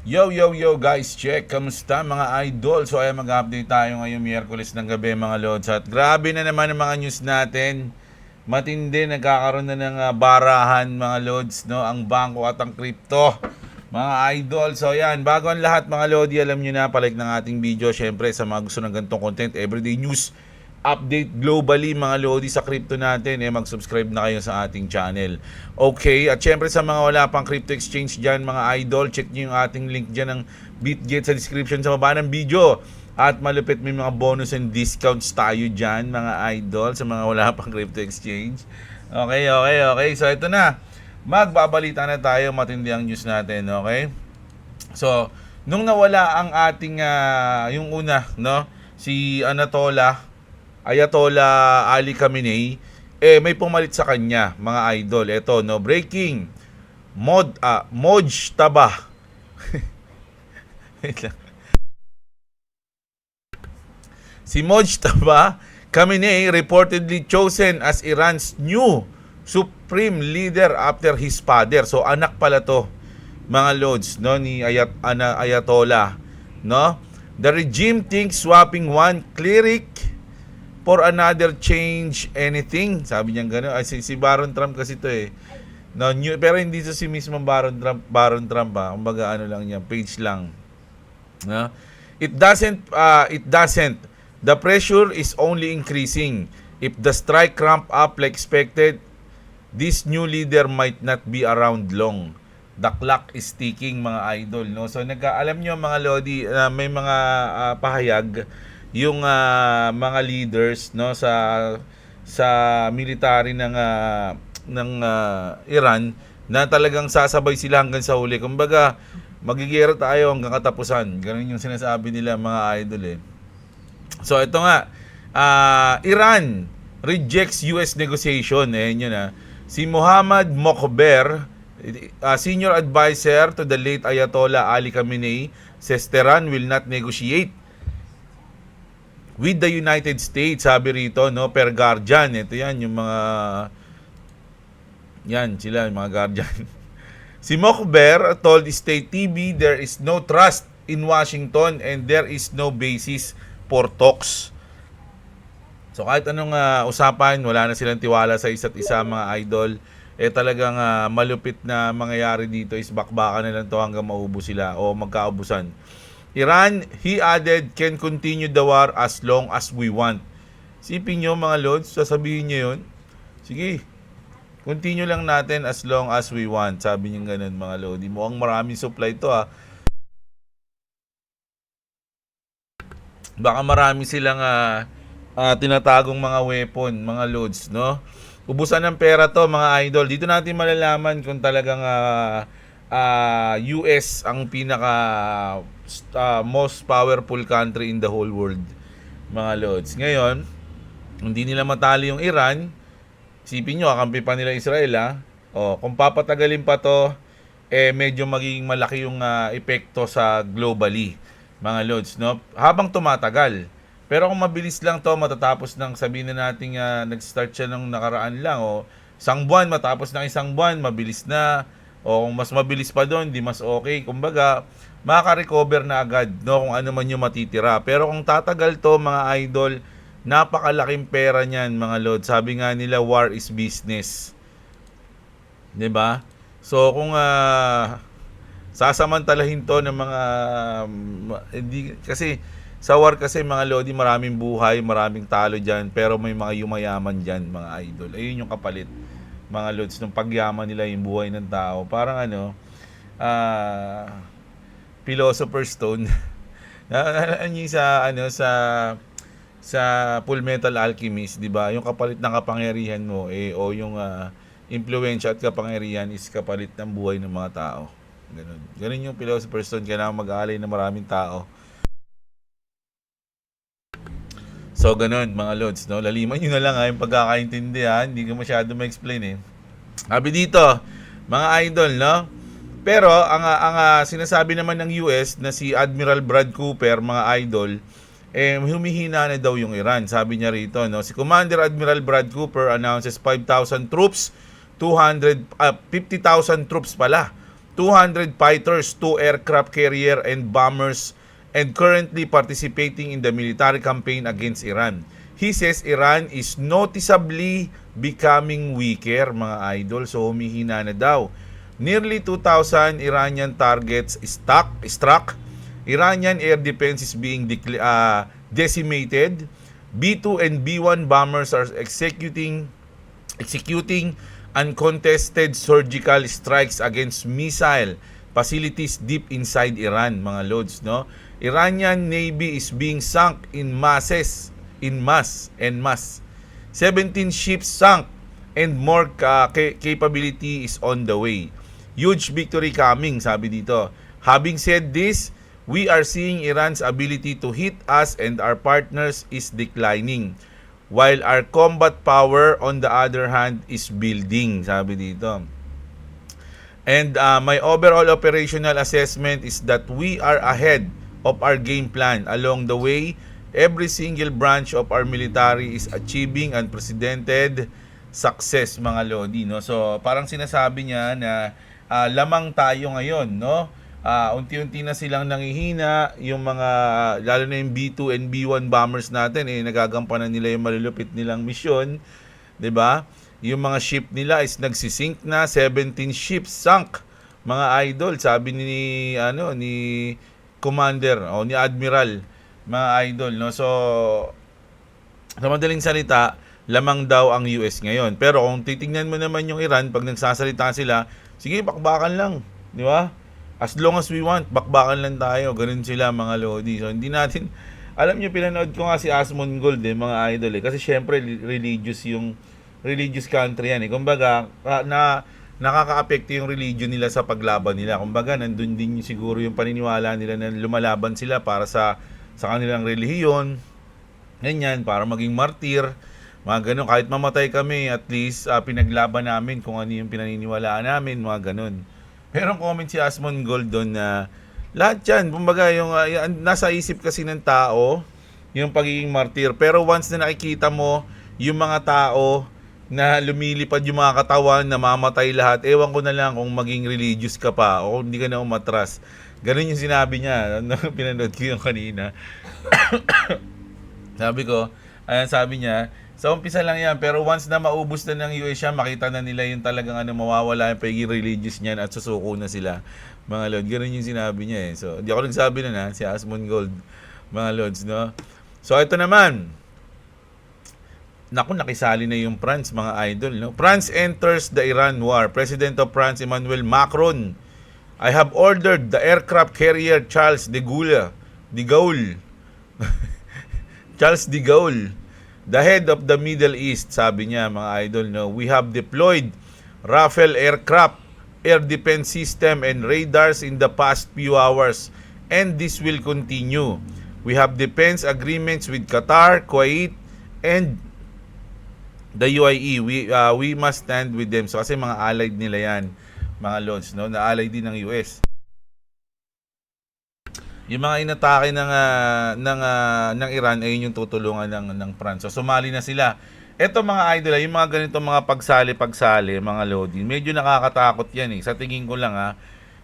Yo guys, check. Kamusta mga idol? So ay mag-update tayo ngayong Miyerkules ng gabi mga lods. At grabe na naman ang mga news natin. Matindi, nagkakaroon na ng barahan mga lods, no? Ang bangko at ang crypto. Mga idol. So yan, bago ang lahat mga lodi, alam nyo na, palike ng ating video. Syempre sa mga gusto ng ganitong content, everyday news update globally mga lodi sa crypto natin, mag-subscribe na kayo sa ating channel. Okay, at syempre sa mga wala pang crypto exchange dyan mga idol, check nyo yung ating link dyan ng BitGet sa description sa baba ng video. At malupit, may mga bonus and discounts tayo dyan mga idol sa mga wala pang crypto exchange. Okay. So ito na, magbabalita na tayo, matindi ang news natin, okay? So, nung nawala ang ating, yung una, no? Si Ayatollah Ali Khamenei, may pumalit sa kanya, mga idol. Ito, no, breaking. Mojtaba. Si Mojtaba Khamenei reportedly chosen as Iran's new supreme leader after his father. So anak pala to, mga lords, no, ni Ayatollah, no? The regime thinks swapping one cleric for another change anything. Sabi niya gano'n. Ay, si Baron Trump kasi to No, pero hindi to si mismo Baron Trump Kumbaga ano lang niya, page lang. No? It doesn't. The pressure is only increasing. If the strike ramp up like expected, this new leader might not be around long. The clock is ticking mga idol, no? So alam niyo mga lodi, may mga pahayag yung mga leaders, no, sa military ng Iran, na talagang sasabay sila hanggang sa huli. Kumbaga, magigera tayo hanggang katapusan. Ganun yung sinasabi nila mga idol So ito nga, Iran rejects US negotiation. Yun Si Mohammad Mokhber, senior advisor to the late Ayatollah Ali Khamenei, says Tehran will not negotiate with the United States, sabi rito, no, per Guardian. Ito yan, yung mga sila, yung mga Guardian. Si Mokhber told State TV there is no trust in Washington and there is no basis for talks. So kahit anong usapan, wala na silang tiwala sa isa't isa mga idol. Talagang malupit na mangyayari dito is bakbakan na lang to hanggang maubos sila o magkaubusan. Iran, he added, can continue the war as long as we want. Sipin nyo mga lords, sasabihin nyo yun. Sige, continue lang natin as long as we want. Sabi nyo ganun mga lords. Mukhang maraming supply to Baka marami silang tinatagong mga weapon, mga lords, no? Ubusan ng pera to mga idol. Dito natin malalaman kung talagang US ang pinaka most powerful country in the whole world, mga lords. Ngayon, hindi nila matali yung Iran. Isipin nyo, kakampi pa nila Israel kung papatagalin pa to, medyo magiging malaki yung epekto sa globally, mga lords, no? Habang tumatagal. Pero kung mabilis lang to, matatapos ng, sabihin na natin nag-start siya ng nakaraan lang, isang buwan, matapos ng isang buwan, mabilis na. O kung mas mabilis pa doon, di mas okay. Kumbaga, makaka-recover na agad, no, kung ano man yung matitira. Pero kung tatagal to mga idol, napakalaking pera niyan mga lord. Sabi nga nila, war is business. 'Di ba? So kung sasamantalahin to ng mga hindi, kasi sa war kasi mga lodi, maraming buhay, maraming talo diyan, pero may mga yumayaman diyan mga idol. Ayun yung kapalit mga lords ng pagyaman nila, yung buhay ng tao. Parang Philosopher's Stone. Sa Full Metal Alchemist, 'di ba? Yung kapalit ng kapangyarihan mo o yung impluwensya at kapangyarihan is kapalit ng buhay ng mga tao. Ganun yung Philosopher's Stone, kailangan mag-aalay ng maraming tao. So ganun mga lords, no? Laliman nyo na lang yung pagkakaintindi hindi ko masyado ma-explain Sabi dito, mga idol, no? Pero ang sinasabi naman ng US na si Admiral Brad Cooper, mga idol, humihina na daw yung Iran. Sabi niya rito, no? Si Commander Admiral Brad Cooper announces 5,000 troops, 50,000 troops pala, 200 fighters, 2 aircraft carrier and bombers, and currently participating in the military campaign against Iran. He says Iran is noticeably becoming weaker, mga idol. So humihina na daw. Nearly 2,000 Iranian targets struck. Iranian air defense is being decimated. B-2 and B-1 bombers are executing uncontested surgical strikes against missile facilities deep inside Iran, mga lods, no? Iranian Navy is being sunk in mass. 17 ships sunk and more capability is on the way. Huge victory coming, sabi dito. Having said this, we are seeing Iran's ability to hit us and our partners is declining, while our combat power on the other hand is building, sabi dito. And my overall operational assessment is that we are ahead of our game plan. Along the way, every single branch of our military is achieving unprecedented success, mga lodi, no? So parang sinasabi niya na lamang tayo ngayon, no? Unti-unti na silang nangihina, yung mga lalo na yung B-2 and B-1 bombers natin, nagagampanan nila yung malulupit nilang misyon, 'di ba? Yung mga ship nila is nagsisink na, 17 ships sunk, mga idol, sabi ni Commander o ni Admiral, mga idol, no? So sa madaling salita, lamang daw ang US ngayon. Pero kung titingnan mo naman yung Iran, pag nagsasalita sila, sige, bakbakan lang, di ba? As long as we want, bakbakan lang tayo. Ganun sila, mga lodi. So hindi natin, alam nyo, pinanood ko nga si Asmongold, mga idol, kasi syempre religious country yan, kumbaga nakakaapekto yung religion nila sa paglaban nila. Kumbaga nandun din siguro yung paniniwala nila na lumalaban sila para sa kanilang relihiyon, ganyan, para maging martir, mga ganun. Kahit mamatay kami, at least pinaglaban namin kung ano yung pinaniniwalaan namin, mga ganun. Pero comment si Asmongold doon na lahat yan, kumbaga yung nasa isip kasi ng tao yung pagiging martir. Pero once na nakikita mo yung mga tao na lumilipad yung mga katawan, na mamatay lahat, ewan ko na lang kung maging religious ka pa o hindi ka na umatras. Ganun yung sinabi niya. Pinanood ko yung kanina. Sabi niya, sa umpisa lang yan, pero once na maubos na ng US siya, makita na nila yung talagang mawawala yung pagiging religious niyan at susuko na sila, mga lord. Ganun yung sinabi niya. So, di ako nagsabi na si Asmongold, mga lords, no? So, ito naman. Naku, nakisali na yung France, mga idol, no? France enters the Iran war. President of France, Emmanuel Macron, I have ordered the aircraft carrier Charles de Gaulle, Charles de Gaulle, the head of the Middle East, sabi niya, mga idol, no? We have deployed Rafale aircraft, air defense system, and radars in the past few hours, and this will continue. We have defense agreements with Qatar, Kuwait, and the UAE. We must stand with them. So kasi mga allied nila yan, mga lords, no? Na allied din ng US. Yung mga inatake ng Iran ay yung tutulungan ng France. So sumali na sila. Eto, mga idol, yung mga ganito mga pagsali, mga lodi, medyo nakakatakot yan Sa tingin ko lang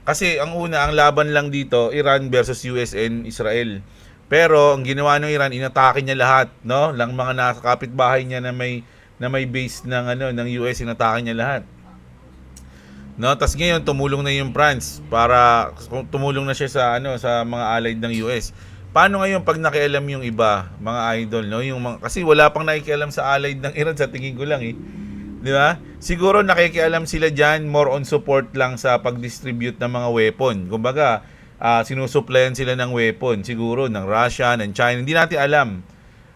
Kasi ang laban lang dito, Iran versus US and Israel. Pero ang ginawa ng Iran, inatake niya lahat, no? Lang mga nasa kapitbahay niya na may base ng US, inatake niya lahat. No, tas ngayon tumulong na yung France para tumulong na siya sa mga allied ng US. Paano ngayon pag nakialam yung iba, mga idol, no? Kasi wala pang nakikialam sa allied ng Iran, sa tingin ko lang Di ba? Siguro nakikialam sila diyan more on support lang sa pag-distribute ng mga weapon. Kumbaga, sinusuplayan sila ng weapon siguro ng Russia, ng China. Hindi natin alam.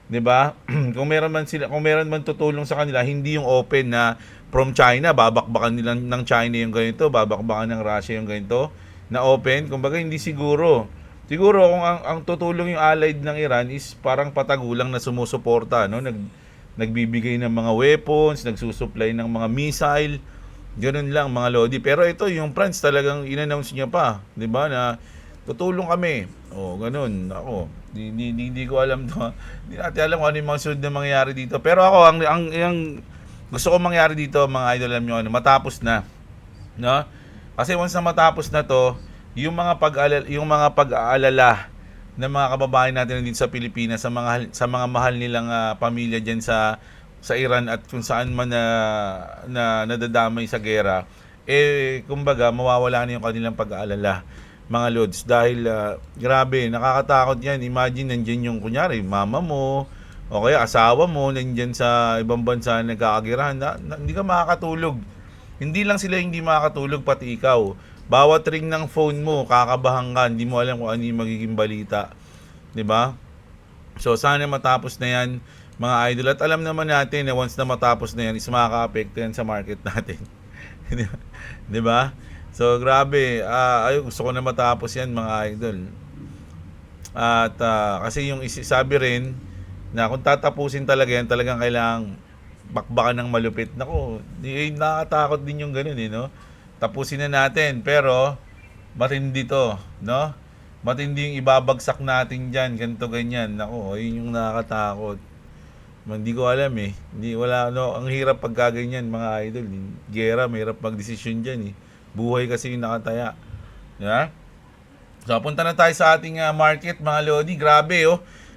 'Di ba? Kung meron man tutulong sa kanila, hindi yung open na from China, babakbakan nila ng China yung ganito, babakbakan ng Russia yung ganito, na open. Kumbaga hindi siguro. Siguro kung ang tutulong yung allied ng Iran is parang patagulang na sumusuporta, no? Nagbibigay ng mga weapons, nagsusupply ng mga missile. Ganun lang, mga lodi. Pero ito, yung France talagang in-announce niya pa, 'di ba, na tutulong kami. Ganun. Ako, hindi ko alam to. Hindi natin alam kung ano yung mga sunod na mangyayari dito. Pero ako, ang gusto ko mangyari dito, mga idol, alam nyo, matapos na, no? Kasi once na matapos na to, yung mga pag-aalala ng mga kababayan natin dito sa Pilipinas sa mga mahal nilang pamilya diyan sa Iran at kung saan man na nadadamay sa gera, kumbaga mawawala na yung kanilang pag-aalala, mga lods, dahil grabe, nakakatakot yan. Imagine nandiyan yung kunyari mama mo o kaya asawa mo nandiyan sa ibang bansa nagkakagirahan hindi ka makakatulog. Hindi lang sila hindi makakatulog, pati ikaw. Bawat ring ng phone mo, kakabahan ka, hindi mo alam kung ano yung magiging balita. 'Di ba? So sana matapos na 'yan, mga idol. At alam naman natin na once na matapos na 'yan, is makaka-apekto 'yan sa market natin. 'Di ba? So grabe, gusto ko na matapos 'yan, mga idol. At kasi yung sabi rin na kung tatapusin talaga yan, talagang kailangang bakbakan ng malupit. Nako, nakakatakot din yung ganun no? Tapusin na natin, pero matindi to, no? Matindi yung ibabagsak natin dyan, ganito ganyan. Nako, yun yung nakakatakot. Hindi ko alam Hindi, wala, no? Ang hirap pagkaganyan, mga idol. Gera, mahirap magdesisyon dyan Buhay kasi yung nakataya. Yeah? So, punta na tayo sa ating market, mga lodi. Grabe,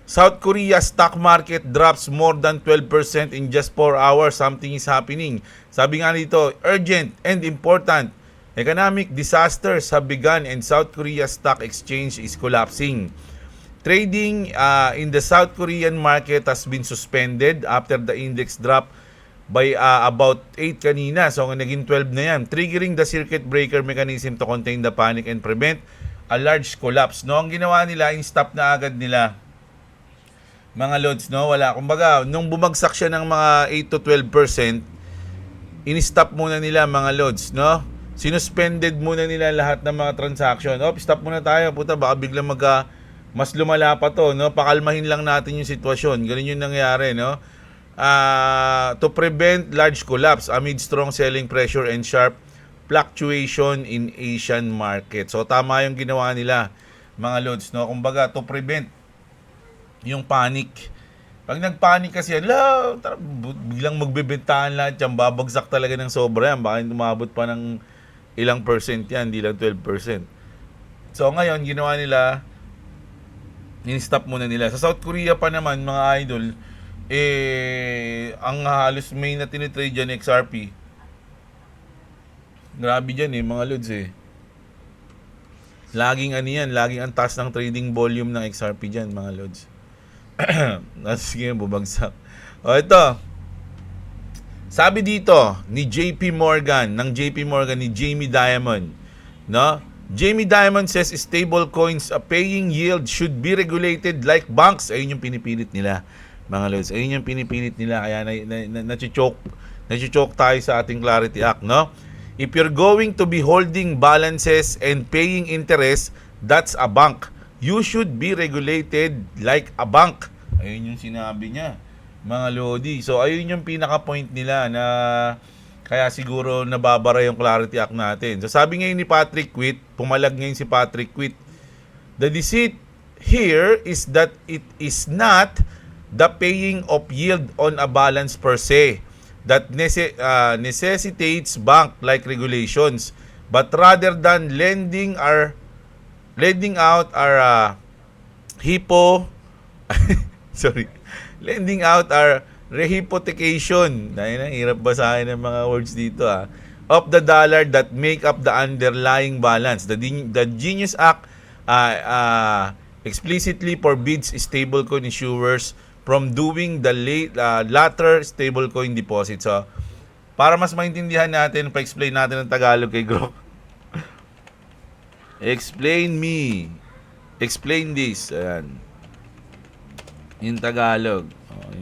South Korea stock market drops more than 12% in just 4 hours. Something is happening. Sabi nga dito, urgent and important. Economic disasters have begun and South Korea stock exchange is collapsing. Trading in the South Korean market has been suspended after the index drop by about 8 kanina. So, naging 12 na yan. Triggering the circuit breaker mechanism to contain the panic and prevent a large collapse. No, ang ginawa nila, in-stop na agad nila, mga lods, no? Wala. Kumbaga, nung bumagsak siya ng mga 8 to 12%, in-stop muna nila, mga lods, no? Sinuspended muna nila lahat ng mga transaction. Stop muna tayo. Puta, baka biglang mas lumala pa to, no? Pakalmahin lang natin yung sitwasyon. Ganun yung nangyari, no? To prevent large collapse amid strong selling pressure and sharp fluctuation in Asian market. So, tama yung ginawa nila, mga lods, no? Kumbaga, to prevent yung panic. Pag nagpanic kasi yan, biglang magbebentahan lahat yan, babagsak talaga ng sobra yan. Baka umabot pa ng ilang percent yan, hindi lang 12%. So ngayon, ginawa nila, in-stop muna nila. Sa South Korea pa naman, mga idol, ang halos main na tinitrade dyan, XRP. Grabe dyan mga lods Laging laging ang taas ng trading volume ng XRP dyan, mga lods. Sige, bubagsak. Ito. Sabi dito ni JP Morgan, ni Jamie Dimon, no? Jamie Dimon says stable coins paying yield should be regulated like banks. Ayun yung pinipilit nila, mga lods. Ayun yung pinipilit nila, kaya nachichoke tayo sa ating Clarity Act, no? If you're going to be holding balances and paying interest, that's a bank. You should be regulated like a bank. Ayun yung sinabi niya, mga lodi. So, ayun yung pinaka-point nila na kaya siguro nababara yung Clarity Act natin. So, sabi ngayon ni Patrick Quitt, pumalag ngayon si Patrick Quitt, the deceit here is that it is not the paying of yield on a balance per se that necessitates bank-like regulations, but rather than lending out our lending out our rehypothecation. Hirap basahin ng mga words dito of the dollar that make up the underlying balance. The Genius Act explicitly forbids stablecoin issuers from doing the latter stablecoin deposit. So, para mas maintindihan natin, pa-explain natin ng Tagalog kay Grok. Explain this. Ayan. Yung Tagalog.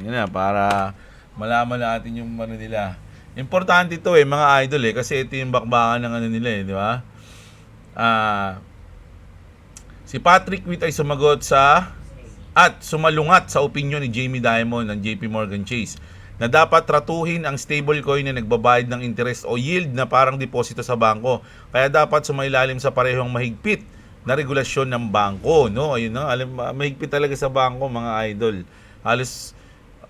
Yun na, para malaman natin yung nila. Importante ito mga idol kasi ito yung bakbakan ng nila di ba? Si Patrick Quitt ay sumagot at sumalungat sa opinion ni Jamie Dimon ng JP Morgan Chase na dapat tratuhin ang stablecoin na nagbabayad ng interest o yield na parang deposito sa bangko. Kaya dapat sumailalim sa parehong mahigpit na regulasyon ng bangko, no? Ayun na, mahigpit talaga sa bangko, mga idol. Halos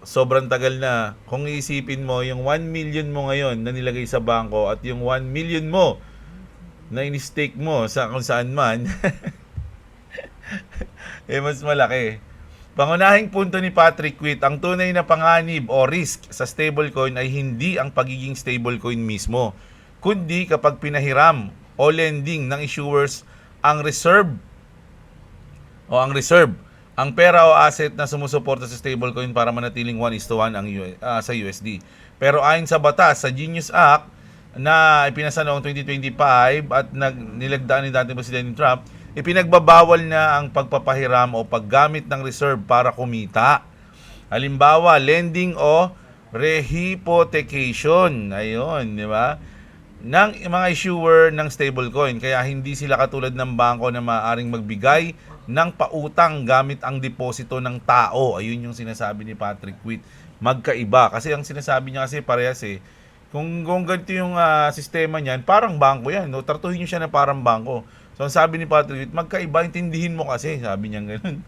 sobrang tagal na. Kung iisipin mo, yung 1 million mo ngayon na nilagay sa bangko at yung 1 million mo na in-stake mo sa kung saan man, mas malaki. Pangunahing punto ni Patrick Witt, ang tunay na panganib o risk sa stablecoin ay hindi ang pagiging stablecoin mismo, kundi kapag pinahiram o lending ng issuers ang reserve, ang pera o asset na sumusuporta sa stablecoin para manatiling 1:1 ang sa USD. Pero ayon sa batas, sa Genius Act na ipinasa noong 2025 at nilagdaan ni dating Presidente Trump, ipinagbabawal na ang pagpapahiram o paggamit ng reserve para kumita. Halimbawa, lending o rehypothecation. Ayun, di ba? Ng mga issuer ng stablecoin. Kaya hindi sila katulad ng bangko na maaaring magbigay ng pautang gamit ang deposito ng tao. Ayun yung sinasabi ni Patrick Witt. Magkaiba. Kasi ang sinasabi niya kasi parehas eh. Kung ganito yung sistema niyan, parang bangko yan. No? Tratuhin niyo siya na parang bangko. So, ang sabi ni Patrick Witt, magkaiba, intindihin mo kasi. Sabi niya gano'n.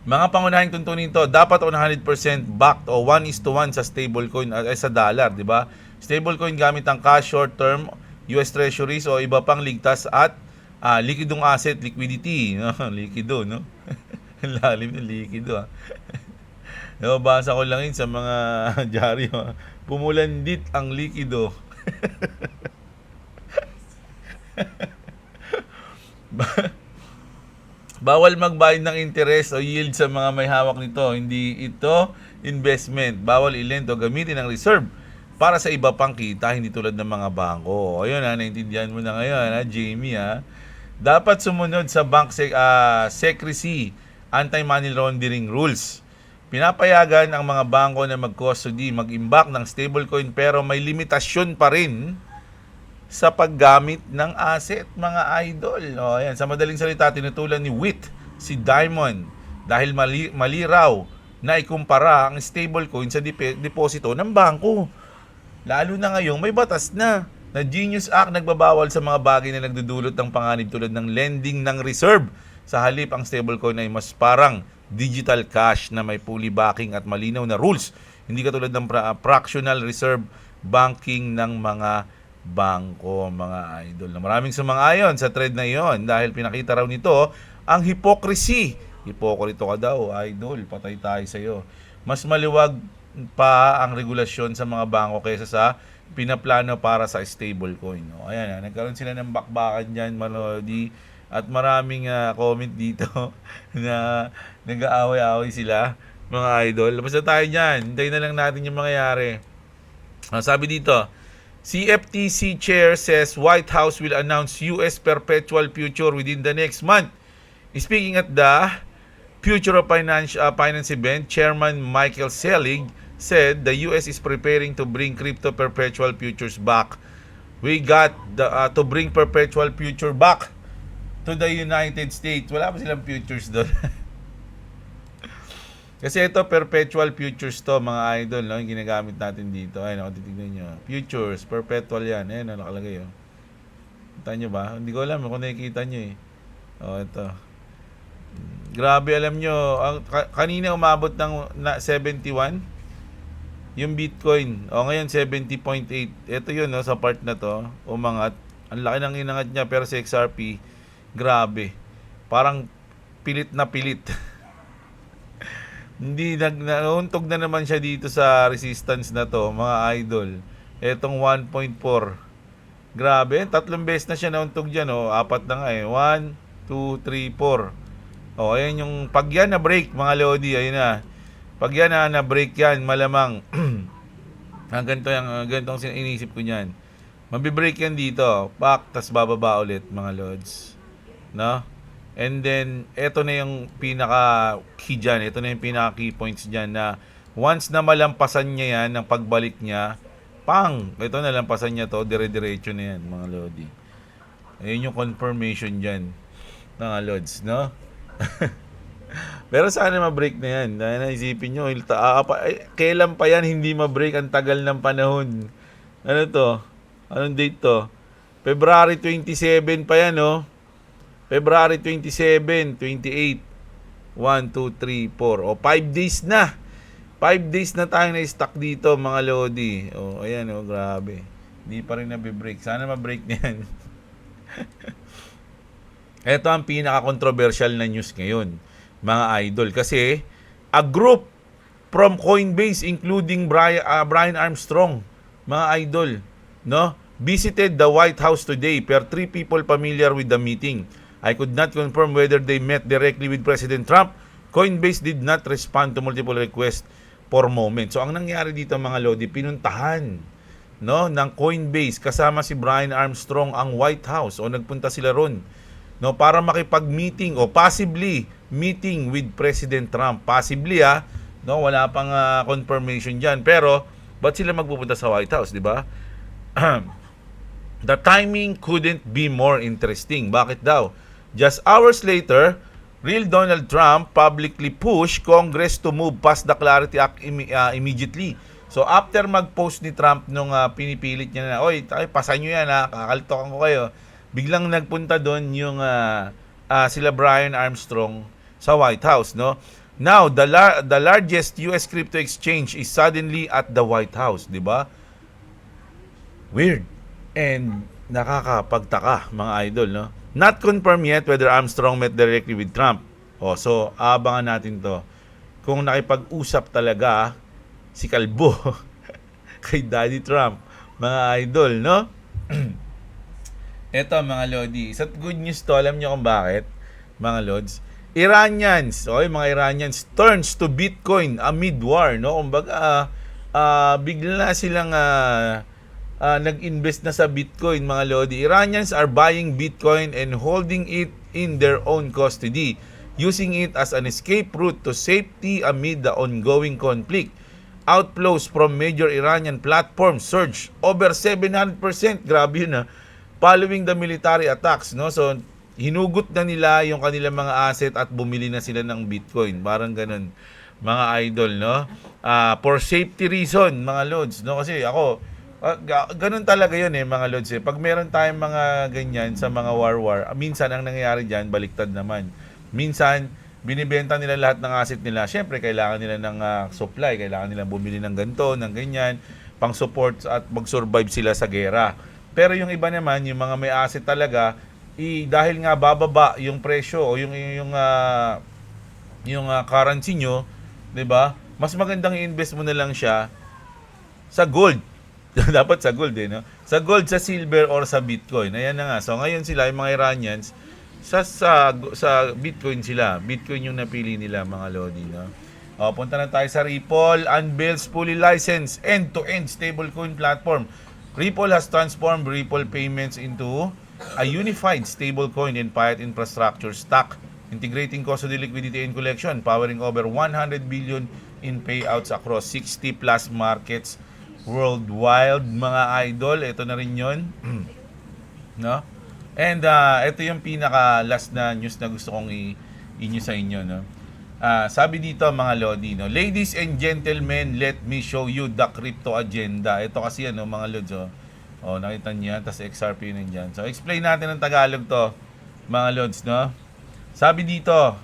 Mga pangunahing tuntunin to, dapat 100% backed o 1:1 sa stablecoin ay sa dollar, di ba? Stablecoin gamit ang cash, short-term, US Treasuries o iba pang ligtas at likidong asset, liquidity. No? Likido, no? Lalim ng likido. Nababasa ko lang yun sa mga dyaryo. Pumulandit ang likido. Bawal magbayad ng interest o yield sa mga may hawak nito. Hindi ito investment. Bawal i-lend o gamitin ang reserve para sa iba pang kita, hindi tulad ng mga bangko. Ayun naintindihan mo na ngayon, Jamie, Dapat sumunod sa bank secrecy, anti-money laundering rules. Pinapayagan ang mga bangko na mag-custody, mag-imbak ng stablecoin pero may limitasyon pa rin sa paggamit ng asset, mga idol. Ayan. Sa madaling salita, tinutulan ni Witt si Diamond dahil mali raw na ikumpara ang stablecoin sa deposito ng bangko. Lalo na ngayong may batas na Genius Act nagbabawal sa mga bagay na nagdudulot ng panganib tulad ng lending ng reserve. Sa halip, ang stablecoin ay mas parang digital cash na may fully backing at malinaw na rules. Hindi katulad ng fractional reserve banking ng mga bangko, mga idol. Maraming sumang-ayon sa thread na iyon dahil pinakita raw nito ang hypocrisy. Hipokrito ka daw, idol. Patay tayo sa iyo. Mas maliwag pa ang regulasyon sa mga bangko kaysa sa pinaplano para sa stablecoin. Ayan, nagkaroon sila ng bakbakan dyan, Malodi. At maraming comment dito na nag-aaway-aaway sila, mga idol. Labas na tayo dyan. Hintayin na lang natin yung mangyayari. Sabi dito, CFTC Chair says White House will announce US perpetual future within the next month. Speaking at the Future of Finance event, Chairman Michael Selig said the US is preparing to bring crypto perpetual futures back. We got to bring perpetual future back to the United States. Wala pa silang futures doon. Kasi ito, perpetual futures to, mga idol, no? Yung ginagamit natin dito. Ayun, ako titignan nyo. Futures, perpetual yan. Ayun, nakalagay, oh. Kita nyo ba? Hindi ko alam kung nakikita nyo, eh. Ito. Grabe, alam nyo. Kanina umabot ng 71. Yung Bitcoin. Ngayon, 70.8. Ito yun, no? Sa part na to. Umangat. Ang laki ng inangat niya. Pero sa XRP, grabe. Parang pilit na pilit. Hindi, nauntog na naman siya dito sa resistance na to, mga idol. Etong 1.4. Grabe, 3 beses na siya nauntog dyan, 4 na nga 1, 2, 3, 4. Ayan yung, pag yan na break, mga Lodi, ayun na. Pag yan na break yan, malamang, ganito ang inisip ko niyan. Mabibreak yan dito, tas bababa ulit, mga Lods. No? And then, ito na yung pinaka-key dyan. Ito na yung pinaka-key points dyan na once na malampasan niya yan, ng pagbalik niya, ito na lampasan niya to, dire-diretso na yan, mga Lodi. Ayun yung confirmation dyan, mga Lods, no? Pero sana ma-break na yan. Dahil naisipin nyo, kailan pa yan hindi ma-break? Ang tagal ng panahon. Ano to? Anong date to? February 27 pa yan, no? February 27, 28, 1, 2, 3, 4. 5 days na. 5 days na tayo na-stuck dito, mga Lodi. Ayan, grabe. Hindi pa rin nabe-break. Sana ma-break niyan. Ito ang pinaka-controversial na news ngayon, mga idol. Kasi, a group from Coinbase, including Brian Armstrong, mga idol, no, visited the White House today per 3 people familiar with the meeting. I could not confirm whether they met directly with President Trump. Coinbase did not respond to multiple requests for moment. So, ang nangyari dito, mga lodi, pinuntahan, no, ng Coinbase kasama si Brian Armstrong ang White House, o nagpunta sila ron, no, para makipag-meeting o possibly meeting with President Trump. Possibly, no, wala pang confirmation diyan, pero ba't sila magpupunta sa White House, di ba? The timing couldn't be more interesting. Bakit daw? Just hours later, real Donald Trump publicly pushed Congress to move past the Clarity Act immediately. So after mag-post ni Trump nung pinipilit niya na, oy, pasan nyo yan, kakaltokan ko kayo, biglang nagpunta doon yung sila Brian Armstrong sa White House, no? Now, the largest US crypto exchange is suddenly at the White House, di ba? Weird. And nakakapagtaka, mga idol, no? Not confirmed yet whether Armstrong met directly with Trump. So abangan natin to. Kung nakipag-usap talaga si Kalbo kay Daddy Trump, mga idol, no? Eto, mga lodi, sa good news to, alam nyo kung bakit, mga lods? Iranians, mga Iranians turns to Bitcoin amid war, no? Kumbaga, bigla silang nag-invest na sa Bitcoin, mga lodi. Iranians are buying Bitcoin and holding it in their own custody, using it as an escape route to safety amid the ongoing conflict. Outflows from major Iranian platforms surged over 700%. Grabe yun, following the military attacks, no? So, hinugot na nila yung kanilang mga asset at bumili na sila ng Bitcoin. Parang ganun, mga idol, no? For safety reason, mga lods, no? Kasi ako, ganun talaga yun, mga lods. Pag meron tayong mga ganyan sa mga war, minsan ang nangyayari dyan, baliktad naman. Minsan, binibenta nila lahat ng asset nila. Siyempre, kailangan nila ng supply. Kailangan nila bumili ng ganito, ng ganyan, pang support at mag-survive sila sa gera. Pero yung iba naman, yung mga may asset talaga, dahil nga bababa yung presyo o yung currency nyo, 'di ba? Mas magandang i-invest mo na lang siya sa gold. Dapat sa gold, no? Sa gold, sa silver, or sa Bitcoin. Ayan na nga. So ngayon sila, yung mga Iranians, sa Bitcoin sila. Bitcoin yung napili nila, mga lodi, no? Punta na tayo sa Ripple. Unveils fully licensed end-to-end stablecoin platform. Ripple has transformed Ripple payments into a unified stablecoin and fiat infrastructure stack, integrating custody, liquidity, and collection, powering over 100 billion in payouts across 60 plus markets worldwide, mga idol. Ito na rin yun. No? And ito yung pinaka last na news na gusto kong i-news sa inyo, no? Sabi dito, mga lodi, no? Ladies and gentlemen, let me show you the crypto agenda. Ito kasi mga lods, nakita niyo yan, tas XRP yun dyan. So explain natin ng Tagalog to, mga lods, no? Sabi dito,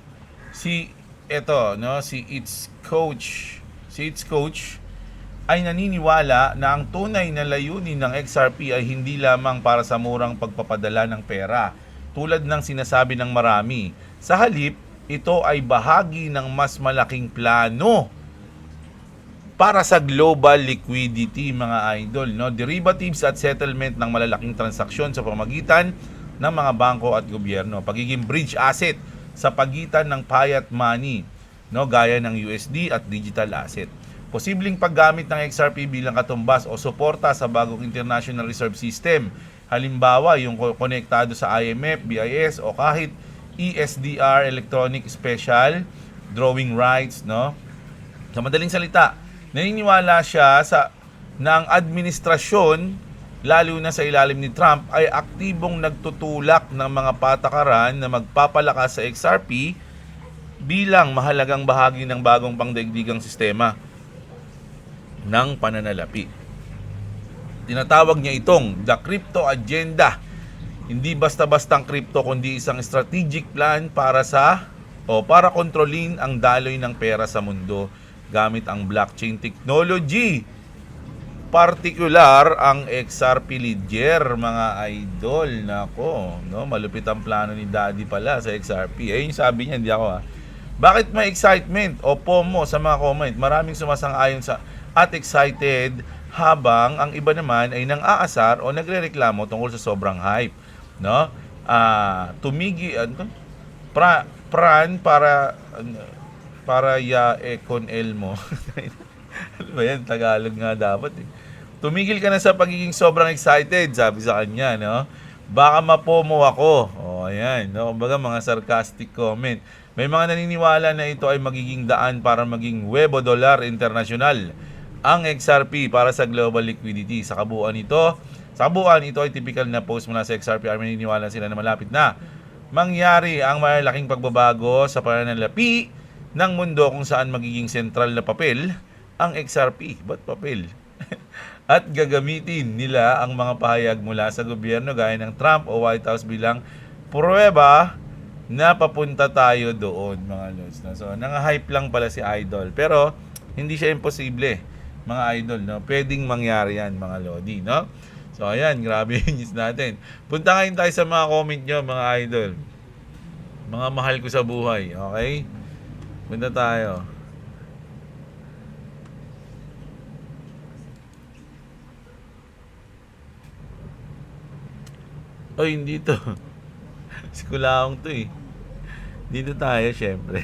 si It's Coach ay naniniwala na ang tunay na layunin ng XRP ay hindi lamang para sa murang pagpapadala ng pera, tulad ng sinasabi ng marami. Sa halip, ito ay bahagi ng mas malaking plano para sa global liquidity, mga idol, no? Derivatives at settlement ng malalaking transaksyon sa pamamagitan ng mga bangko at gobyerno. Pagiging bridge asset sa pagitan ng fiat money, no, gaya ng USD at digital asset. Posibleng paggamit ng XRP bilang katumbas o suporta sa bagong International Reserve System. Halimbawa, yung konektado sa IMF, BIS o kahit ESDR, Electronic Special Drawing Rights, no? Sa madaling salita, naniniwala siya na ang administrasyon, lalo na sa ilalim ni Trump, ay aktibong nagtutulak ng mga patakaran na magpapalakas sa XRP bilang mahalagang bahagi ng bagong pangdaigdigang sistema ng pananalapi. Tinatawag niya itong The Crypto Agenda. Hindi basta-bastang crypto, kundi isang strategic plan para kontrolin ang daloy ng pera sa mundo gamit ang blockchain technology. particular ang XRP Ledger, mga idol. Nako, no, malupit ang plano ni Daddy pala sa XRP. Yung sabi niya, hindi ako Bakit may excitement o FOMO sa mga comment? Maraming sumasang-ayon sa at excited habang ang iba naman ay nang-aasar o nagrereklamo tungkol sa sobrang hype, no? Tumigi pran para ya con elmo. Ano ba yan? Tagalog nga dapat Tumigil ka na sa pagiging sobrang excited, sabi sa kanya, no? Baka mapomo ako. Ayan, no? Kumbaga mga sarcastic comment. May mga naniniwala na ito ay magiging daan para maging webo dolar internasyonal ang XRP para sa global liquidity. Sa kabuuan ito ay typical na post mula sa XRP. Ay naniniwala sila na malapit na mangyari ang malaking pagbabago sa pananalapi ng mundo kung saan magiging sentral na papel ang XRP. Ba't papel? At gagamitin nila ang mga pahayag mula sa gobyerno gaya ng Trump o White House bilang pruweba na papunta tayo doon, mga lods. So, nang-hype lang pala si Idol. Pero, hindi siya imposible, mga idol, no? Pwedeng mangyari yan, mga lodi, no? So, ayan, grabe yung news natin. Punta ngayon tayo sa mga comment nyo, mga idol. Mga mahal ko sa buhay, okay? Punta tayo. Oy, hindi to. Sikulaong to Dito tayo, syempre.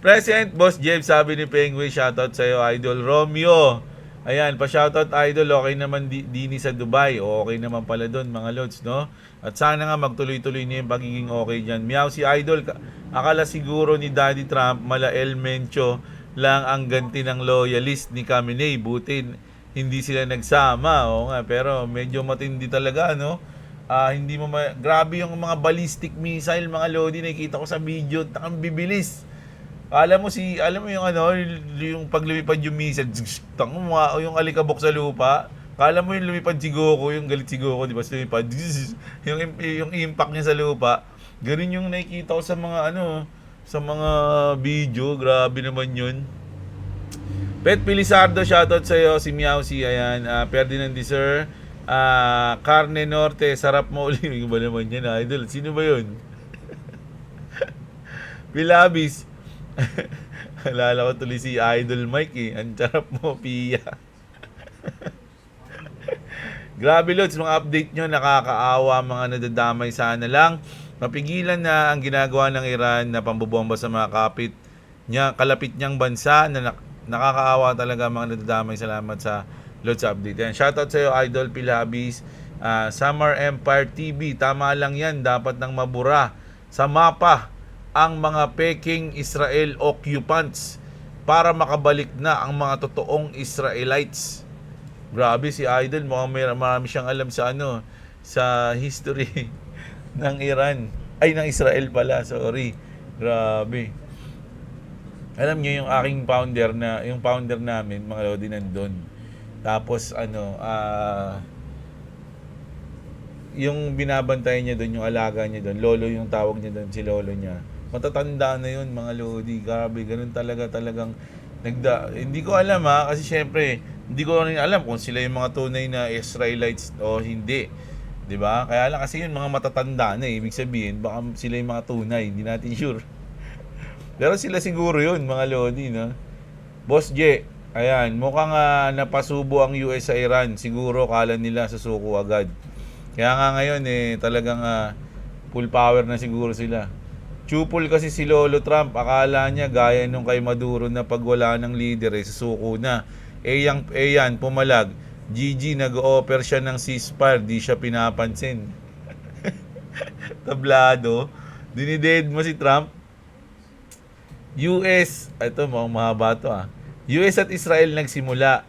Present, Boss James, sabi ni Penguin, shoutout sa'yo, Idol Romeo. Ayan, pa-shoutout, Idol, okay naman dini sa Dubai. Okay naman pala doon, mga lods, no? At sana nga magtuloy-tuloy niya yung pagiging okay dyan. Meow, si Idol, akala siguro ni Daddy Trump, mala El Mencho lang ang ganti ng loyalist ni Khamenei. Butin, hindi sila nagsama. Oo nga, pero medyo matindi talaga, no? Hindi mo grabe yung mga ballistic missile, mga lodi, nakikita ko sa video, takang bibilis. Alam mo yung yung paglumipad yung missile, yung alikabok sa lupa. Kala mo yung lumipad si Goku, yung galit si Goku, di ba? Lumipad, yung impact niya sa lupa. Ganun yung nakikita ko sa mga sa mga video, grabe naman yun. Pet Pilisardo, shoutout sa'yo, si Meowsi, ayan, Ferdinand Sir, Carne Norte, sarap mo ulit. Yung ba naman yan, idol? Sino ba yun? Pilabis. Alala ko tuloy si Idol Mike Ang sarap mo, Pia. Grabe, Lods, mga update nyo, nakakaawa, mga nadadamay. Sana lang mapigilan na ang ginagawa ng Iran na pambobomba sa mga kalapit niyang bansa na nakakaawa talaga, mga nadadamay. Salamat sa Lods update. Yan. Shoutout sa iyo, Idol Pilabis. Summer Empire TV, tama lang yan, dapat nang mabura sa mapa ang mga peking Israel occupants para makabalik na ang mga totoong Israelites. Grabe si Idol, mukhang marami siyang alam sa sa history ng Iran. Ay, ng Israel pala, sorry. Grabe. Alam niyo yung aking founder namin, mga lodi, nandun. Tapos yung binabantayan niya doon, yung alaga niya doon, lolo yung tawag niya doon, si lolo niya. Matatanda na yun, mga lodi. Grabe, ganun talagang hindi ko alam kasi syempre hindi ko rin alam kung sila yung mga tunay na Israelites o hindi, 'di ba? Kaya lang kasi yun, mga matatanda na ibig sabihin baka sila yung mga tunay, hindi natin sure. Pero sila siguro yun, mga lodi, no? Boss J, ayan, mukhang napasubo ang US sa Iran. Siguro kala nila susuko agad. Kaya nga ngayon talagang full power na siguro sila. Chupol kasi si Lolo Trump, akala niya gaya nung kay Maduro na pag wala ng leader susuko na. Yan, pumalag. GG, nag-offer siya ng ceasefire, di siya pinapansin. Tablado. Dinided mo si Trump. US, ito mahaba to US at Israel nagsimula.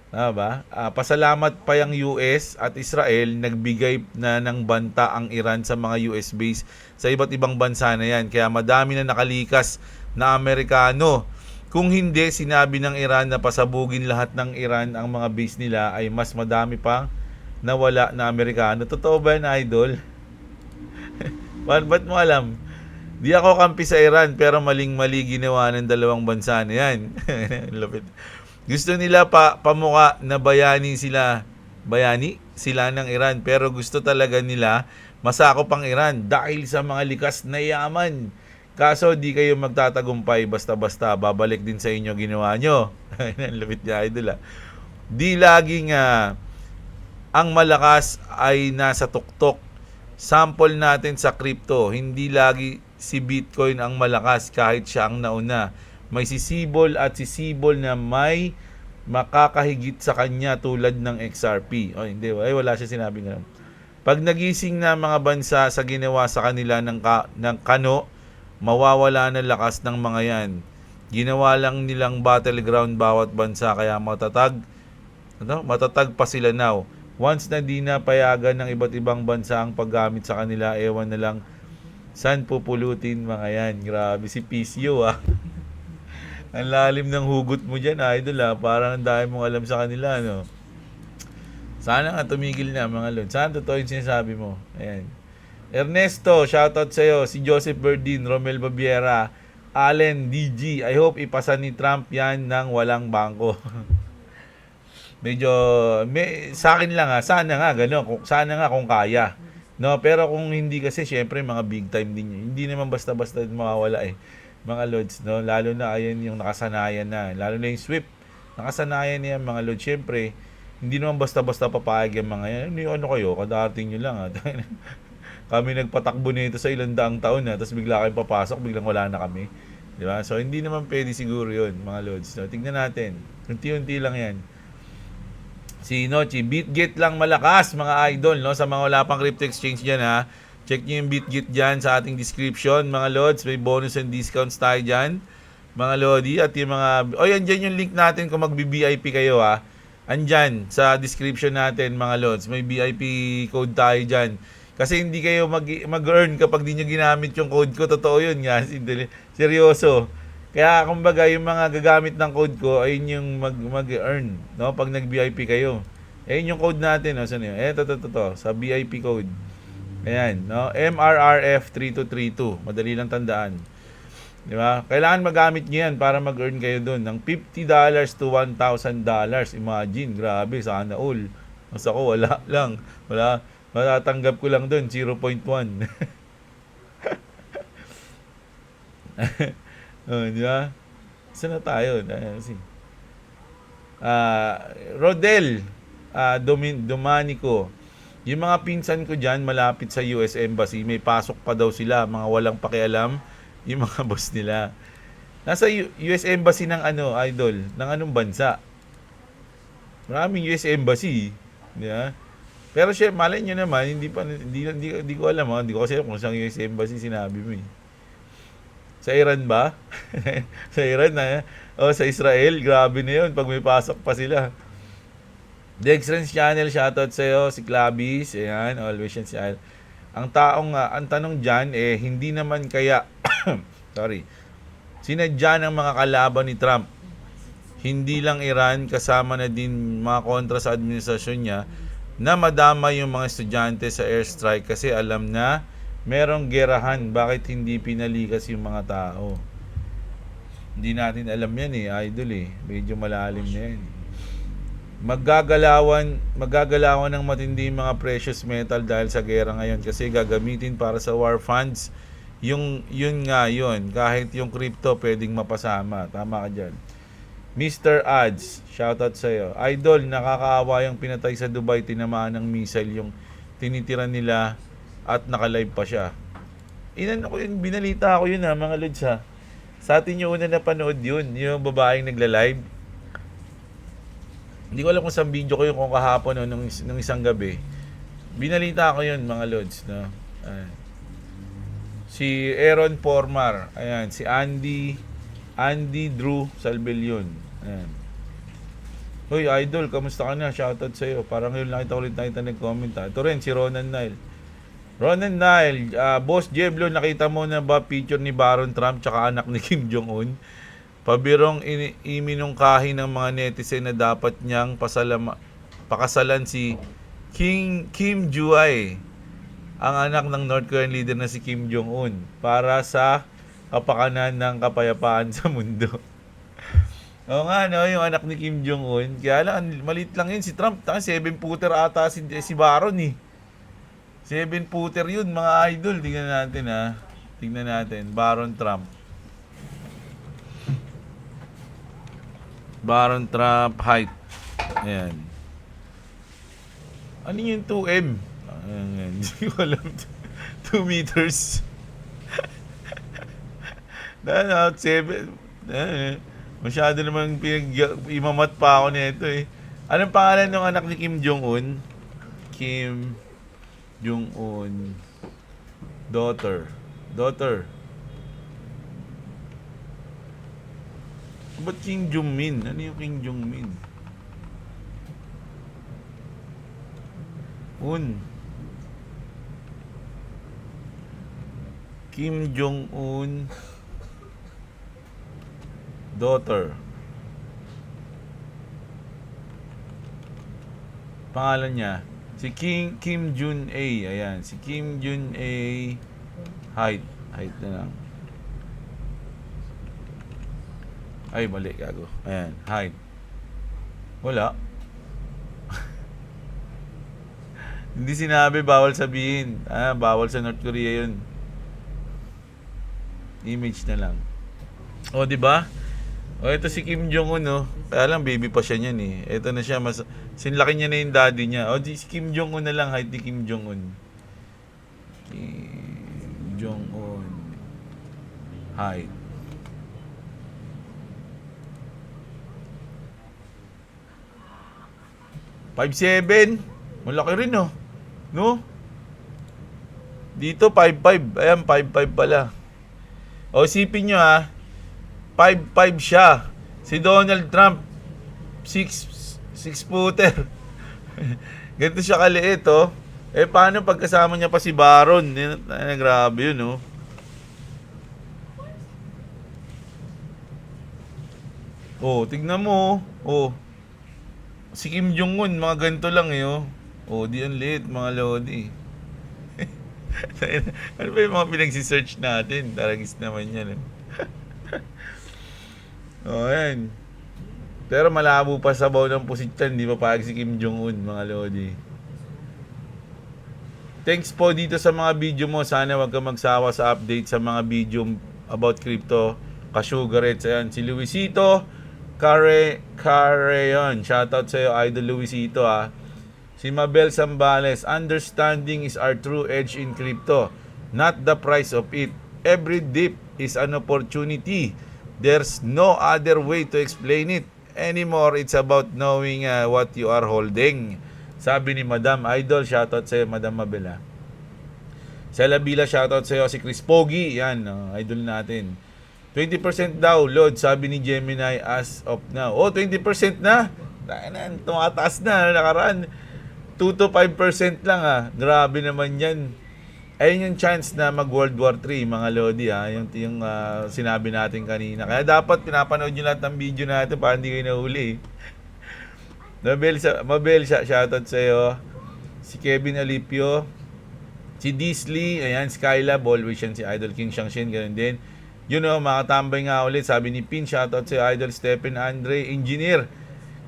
Ba? Pasalamat pa yung US at Israel, nagbigay na ng banta ang Iran sa mga US base sa iba't ibang bansa na yan. Kaya madami na nakalikas na Amerikano. Kung hindi, sinabi ng Iran na pasabugin lahat ng Iran ang mga base nila, ay mas madami pang nawala na Amerikano. Totoo ba yan, Idol? Ba't mo alam? Di ako kampi sa Iran pero maling-mali ginawa ng dalawang bansa na yan. Lupit. Gusto nila pamuka na bayani sila ng Iran pero gusto talaga nila masakop ang Iran dahil sa mga likas na yaman. Kaso di kayo magtatagumpay basta-basta, babalik din sa inyo ginawa nyo. Lupit niya, idol. Di laging ang malakas ay nasa tuktok. Sample natin sa crypto, hindi lagi si Bitcoin ang malakas kahit siya ang nauna. May sisibol at sisibol na may makakahigit sa kanya tulad ng XRP. Oh, hindi, wala siya sinabi nga. Pag nagising na mga bansa sa ginawa sa kanila ng kano, mawawala na lakas ng mga yan. Ginawa lang nilang battleground bawat bansa kaya matatag pa sila now. Once na di na payagan ng iba't ibang bansa ang paggamit sa kanila, ewan na lang saan pupulutin mga yan. Grabe si PCO Ang lalim ng hugot mo dyan, idol Parang ang dahil mong alam sa kanila, no? Sana nga tumigil na mga lord. Sana totoo yung sinasabi mo. Ayan. Ernesto, shoutout sa'yo. Si Joseph Berdin, Romel Babiera, Allen, DG. I hope ipasa ni Trump yan ng walang bangko. Medyo sa akin lang sana nga gano'n, sana nga kung kaya. No, pero kung hindi kasi syempre mga big time din yun. Hindi naman basta-basta mawawala mga lods, no. Lalo na ayan yung nakasanayan na, lalo na yung SWIFT. Nakasanayan niya mga lods, syempre hindi naman basta-basta papayag yung mga yan. Ano kayo, kadarating nyo lang Kami nagpatakbo nito sa ilang daang taon tapos bigla kayong papasok, biglang wala na kami. Di ba? So hindi naman pwede siguro yun mga lods. No? Tingnan natin. Unti-unti lang yan. Si Nochi, BitGet lang malakas mga idol, no? Sa mga wala pang crypto exchange dyan check nyo yung BitGet dyan sa ating description mga lods. May bonus and discounts tayo dyan mga lodi. At yung mga, andyan yung link natin kung magbi-VIP kayo andyan sa description natin mga lods. May VIP code tayo dyan. Kasi hindi kayo mag-earn kapag di nyo ginamit yung code ko. Totoo yun nga. Seryoso. Kaya kumbaga yung mga gagamit ng code ko, ayun yung mag-earn, no? Pag nag-VIP kayo. Ayun yung code natin, no? Saan yun? Ito, sa VIP code. Ayan, no? MRRF3232. Madali lang tandaan. Di ba? Kailangan magamit nyo yan para mag-earn kayo doon ng $50 to $1,000. Imagine, grabe, sana all. Mas ako, wala lang. Matatanggap ko lang doon, 0.1. Di ba? Saan na tayo? Rodel Domanico. Yung mga pinsan ko dyan, malapit sa US Embassy, may pasok pa daw sila, mga walang pakialam, yung mga boss nila. Nasa US Embassy ng idol, ng anong bansa? Maraming US Embassy. Di ba? Pero siya, malay nyo naman, hindi ko alam hindi ko kasi kung saan US Embassy sinabi mo Sa Iran ba? Sa Iran sa Israel, grabe na yun pag may pasok pa sila. Dextrans Channel, shoutout sa'yo, si Clabis, ayan, always yan si Al. Ang tanong dyan, hindi naman kaya, sinadya ng mga kalaban ni Trump. Hindi lang Iran, kasama na din mga kontra sa administrasyon niya, na madama yung mga estudyante sa airstrike kasi alam na merong gerahan. Bakit hindi pinalikas yung mga tao? Hindi natin alam yan idol Medyo malalim na yan. Maggagalawan ng matindi mga precious metal dahil sa gera ngayon kasi gagamitin para sa war funds. Yun kahit yung crypto pwedeng mapasama. Tama ka dyan. Mr. Ads, shoutout sa'yo. Idol, nakakaawa yung pinatay sa Dubai, tinamaan ng missile yung tinitira nila at nakalive pa siya. Binalita ko yun mga lods Sa atin yung una napanood yun, yung babaeng nagla-live. Hindi ko alam kung saan video ko yun kung kahapon nung isang gabi. Binalita ko yun mga lods. No? Si Aaron Formar, ayan, si Andy Drew Salbelion. Ayan. Hoy idol, kamusta ka na? Shoutout sa'yo. Parang ngayon lang ulit nakita nag-comment Ito rin, si Ronan Nile. Boss Jeblo, nakita mo na ba picture ni Baron Trump tsaka anak ni Kim Jong-un? Pabirong iminungkahi ng mga netizen na dapat niyang pakasalan si Kim Juay. ang anak ng North Korean leader na si Kim Jong-un para sa kapakanan ng kapayapaan sa mundo. Oo nga, no, yung anak ni Kim Jong-un. Kaya lang, maliit lang yun. Si Trump, 7-footer ata si Baron eh. 7-footer yun, mga idol. Tingnan natin ha. Tingnan natin. Baron Trump. Baron Trump height. Ayan. Ano yung 2M? Ayan. Hindi ko alam. 2 meters. Na, 7. Masyado namang imamat pa ako nito eh. Anong pangalan ng anak ni Kim Jong-un? Kim Jong-un. Daughter. Ba't Kim Jong-min? Ano yung Kim Jong-min? Kim Jong-un. Daughter. Pangalan niya si Kim Jun A. Ayan, si Kim Jun A. Height na lang. Ay, mali, gago. Ayan, height. Wala. Hindi sinabi, bawal sabihin. Bawal sa North Korea 'yun. Image na lang. O, di ba? O, ito si Kim Jong-un, no? Kaya lang, baby pa siya niyan, eh. Ito na siya, sinlaki niya na yung daddy niya. O, si Kim Jong-un na lang, height ni Kim Jong-un. Kim Jong-un. Height. $5'7". Malaki rin, no? No? Dito, 5'5". Ayan, 5'5 pala. O, isipin nyo, 5'5 siya. Si Donald Trump, 6'footer. Ganito siya kaliit, oh. Eh, paano pagkasama niya pa si Baron? Grabe yun, oh. Oh, tignan mo, oh. Si Kim Jong-un, mga ganito lang, eh, oh. Oh, di ang liit, mga lodi. Ano ba yung mga pinagsisearch natin? Taragis naman yan, eh. Oh, ayan. Pero malabo pa sa baw ng pusitan, di pa pag si Kim Jong-un, mga lodi. Thanks po dito sa mga video mo. Sana wag ka magsawa sa update sa mga video about crypto. Ka-Sugarets, ayan. Si Luisito Carreon. Shoutout sa'yo, Idol Luisito, ha. Si Mabel Zambales. Understanding is our true edge in crypto, not the price of it. Every dip is an opportunity. There's no other way to explain it anymore. It's about knowing what you are holding. Sabi ni Madam Idol. Shoutout sa'yo, Madam Mabela. Sa Labila, shoutout sa'yo. Si Chris Pogi. Yan, idol natin. 20% daw, load. Sabi ni Gemini as of now. Oh, 20% na. Tumataas na. Nakaraan. 2 to 5% lang, Grabe naman yan. Ayun yung chance na mag World War 3, mga lodi, yung sinabi natin kanina. Kaya dapat pinapanood nyo lahat ng video natin para hindi kayo nahuli. Mabel, shoutout sa'yo. Si Kevin Alipio. Si Disley, ayan, Skylab, always yan si Idol King Shangshin, ganun din. Yun makatambay nga ulit. Sabi ni Pin, shoutout sa'yo, Idol Stephen Andre. Engineer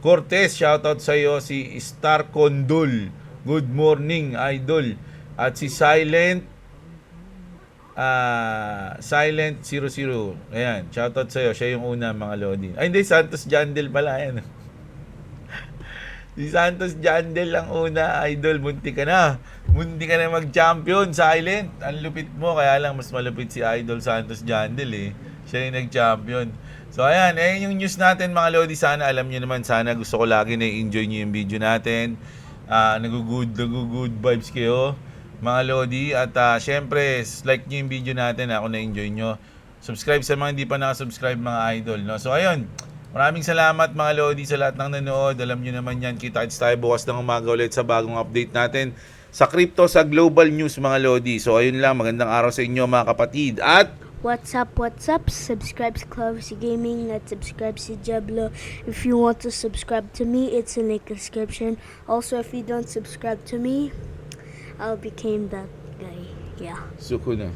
Cortez, shoutout sa'yo. Si Star Condol. Good morning, Idol. At si Silent 00. Ayan, shoutout sa'yo. Siya yung una, mga lodi. Ay, hindi, Santos Jandel pala. Ayan. Si Santos Jandel ang una, Idol. Munti ka na mag-champion, Silent. Ang lupit mo, kaya lang mas malupit si Idol Santos Jandel, eh. Siya yung nag-champion. So, ayan. Ayan yung news natin, mga lodi. Sana alam nyo naman. Sana gusto ko lagi na enjoy nyo yung video natin. Nag-good vibes kayo, mga lodi. At syempre, like nyo yung video natin, ako na-enjoy nyo. Subscribe sa mga hindi pa nakasubscribe, mga idol, no? So ayun, maraming salamat, mga lodi, sa lahat ng nanood. Alam nyo naman yan, kita-kits tayo bukas ng umaga ulit sa bagong update natin sa crypto, sa global news, mga lodi. So ayun lang, magandang araw sa inyo, mga kapatid. At What's up? Subscribe to Cloversy Gaming, not subscribe to Jablo. If you want to subscribe to me, it's in the description. Also, if you don't subscribe to me, I'll become that. Yeah. Suko na.